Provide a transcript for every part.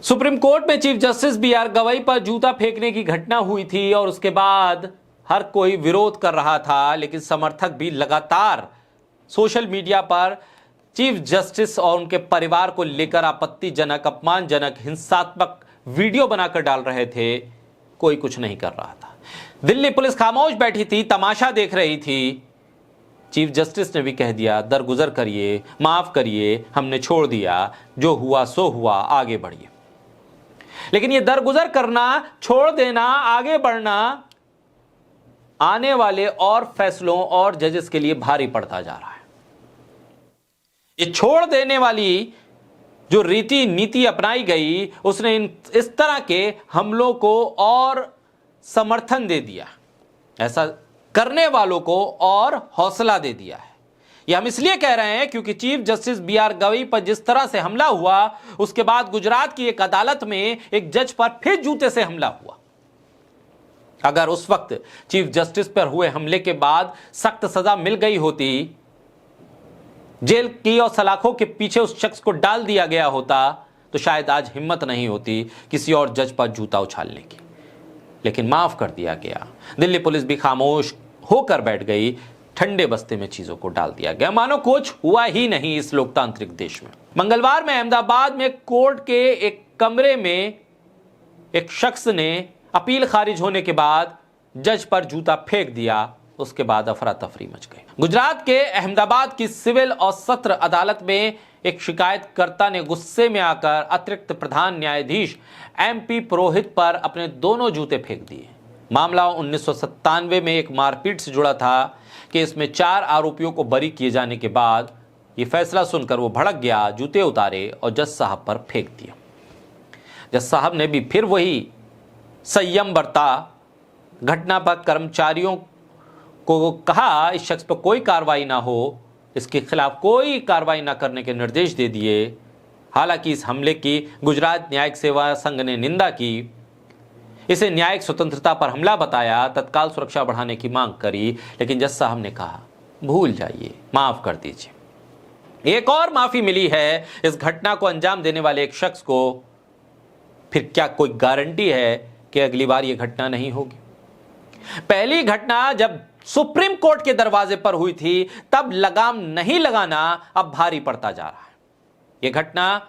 Supreme court में chief justice B R. Gavai पर जूता फेंकने की घटना हुई थी और उसके बाद हर कोई विरोध कर रहा था, लेकिन समर्थक भी लगातार सोशल मीडिया पर चीफ जस्टिस और उनके परिवार को लेकर आपत्तिजनक, अपमानजनक, हिंसात्मक वीडियो बनाकर डाल रहे थे। कोई कुछ नहीं कर रहा था। दिल्ली पुलिस खामोश बैठी थी, तमाशा देख रही थी। चीफ जस्टिस ने भी कह दिया, दरगुजर करिए, माफ करिए, हमने छोड़ दिया, जो हुआ सो हुआ, आगे बढ़िए। लेकिन ये दरगुजर करना, छोड़ देना, आगे बढ़ना आने वाले और फैसलों और जजेस के लिए भारी पड़ता जा रहा है। ये छोड़ देने वाली जो रीति नीति अपनाई गई, उसने इस तरह के हमलों को और समर्थन दे दिया, ऐसा करने वालों को और हौसला दे दिया है। ये हम इसलिए कह रहे हैं क्योंकि चीफ जस्टिस बी.आर. गवई पर जिस तरह से हमला हुआ, उसके बाद गुजरात की एक अदालत में एक जज पर फिर जूते से हमला हुआ। अगर उस वक्त चीफ जस्टिस पर हुए हमले के बाद सख्त सजा मिल गई होती, जेल की और सलाखों के पीछे उस शख्स को डाल दिया गया होता, तो शायद आज हिम्मत नहीं होती किसी और जज पर जूता उछालने की। लेकिन माफ कर दिया गया। दिल्ली पुलिस भी खामोश होकर बैठ गई। ठंडे बस्ते में चीजों को डाल दिया गया, मानो कुछ हुआ ही नहीं इस लोकतांत्रिक देश में। मंगलवार में अहमदाबाद में कोर्ट के एक कमरे में एक शख्स ने अपील खारिज होने के बाद जज पर जूता फेंक दिया। उसके बाद अफरा तफरी मच गई। गुजरात के अहमदाबाद की सिविल और सत्र अदालत में एक शिकायतकर्ता ने गुस्से में आकर अतिरिक्त प्रधान न्यायाधीश एम.पी. पुरोहित पर अपने दोनों जूते फेंक दिए। मामला 1997 में एक मारपीट से जुड़ा था कि इसमें 4 आरोपियों को बरी किए जाने के बाद यह फैसला सुनकर वो भड़क गया, जूते उतारे और जज साहब पर फेंक दिया। जज साहब ने भी फिर वही संयम बरता। घटना पर कर्मचारियों को कहा इस शख्स पर कोई कार्रवाई ना हो, इसके खिलाफ कोई कार्रवाई ना करने के निर्देश दे दिए। हालांकि इस हमले की गुजरात न्यायिक सेवा संघ ने निंदा की, इसे न्यायिक स्वतंत्रता पर हमला बताया, तत्काल सुरक्षा बढ़ाने की मांग करी, लेकिन जज साहब ने कहा भूल जाइए, माफ कर दीजिए। एक और माफी मिली है इस घटना को अंजाम देने वाले एक शख्स को। फिर क्या कोई गारंटी है कि अगली बार यह घटना नहीं होगी? पहली घटना जब सुप्रीम कोर्ट के दरवाजे पर हुई थी, तब लगाम नहीं लगाना अब भारी पड़ता जा रहा है। यह घटना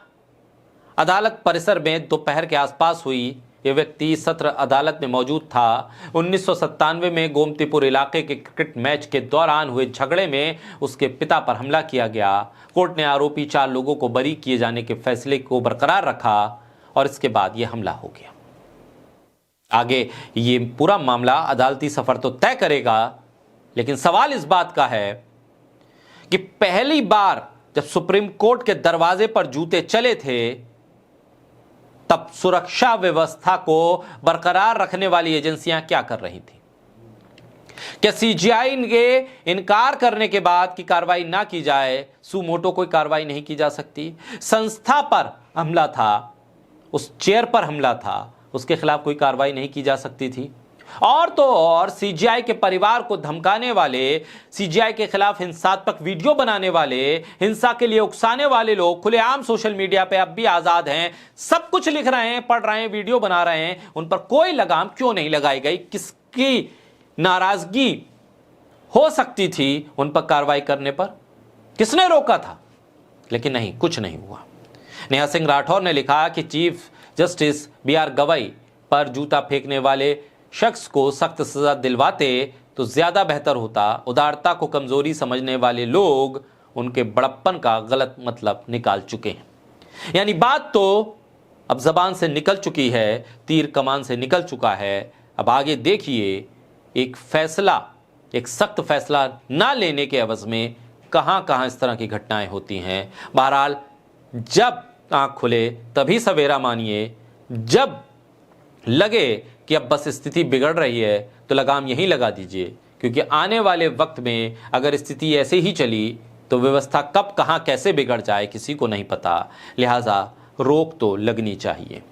अदालत परिसर में दोपहर के आसपास हुई। यह व्यक्ति सत्र अदालत में मौजूद था। 1997 में गोमतीपुर इलाके के क्रिकेट मैच के दौरान हुए झगड़े में उसके पिता पर हमला किया गया। कोर्ट ने आरोपी 4 लोगों को बरी किए जाने के फैसले को बरकरार रखा और इसके बाद यह हमला हो गया। आगे ये पूरा मामला अदालती सफर तो तय करेगा, लेकिन सवाल इस बात का है कि पहली बार जब सुप्रीम कोर्ट के दरवाजे पर जूते चले थे, तब सुरक्षा व्यवस्था को बरकरार रखने वाली एजेंसियां क्या कर रही थी? क्या सीजीआई के इनकार करने के बाद की कार्रवाई ना की जाए, सुमोटो कोई कार्रवाई नहीं की जा सकती? संस्था पर हमला था, उस चेयर पर हमला था, उसके खिलाफ कोई कार्रवाई नहीं की जा सकती थी? और तो और सीजीआई के परिवार को धमकाने वाले, सीजीआई के खिलाफ हिंसात्मक वीडियो बनाने वाले, हिंसा के लिए उकसाने वाले लोग खुलेआम सोशल मीडिया पे अब भी आजाद हैं, सब कुछ लिख रहे हैं, पढ़ रहे हैं, वीडियो बना रहे हैं। उन पर कोई लगाम क्यों नहीं लगाई गई? किसकी नाराजगी हो सकती थी उन पर कार्रवाई करने पर? किसने रोका था? लेकिन नहीं, कुछ नहीं हुआ। नेहा सिंह राठौर ने लिखा कि चीफ जस्टिस बी.आर. गवई पर जूता फेंकने वाले शख्स को सख्त सजा दिलवाते तो ज्यादा बेहतर होता। उदारता को कमजोरी समझने वाले लोग उनके बड़प्पन का गलत मतलब निकाल चुके हैं। यानी बात तो अब जबान से निकल चुकी है, तीर कमान से निकल चुका है। अब आगे देखिए एक फैसला, एक सख्त फैसला ना लेने के एवज में कहां कहां इस तरह की घटनाएं होती हैं। बहरहाल जब आंख खुले तभी सवेरा मानिए। जब लगे कि अब बस स्थिति बिगड़ रही है तो लगाम यहीं लगा दीजिए, क्योंकि आने वाले वक्त में अगर स्थिति ऐसे ही चली तो व्यवस्था कब कहां कैसे बिगड़ जाए किसी को नहीं पता। लिहाजा रोक तो लगनी चाहिए।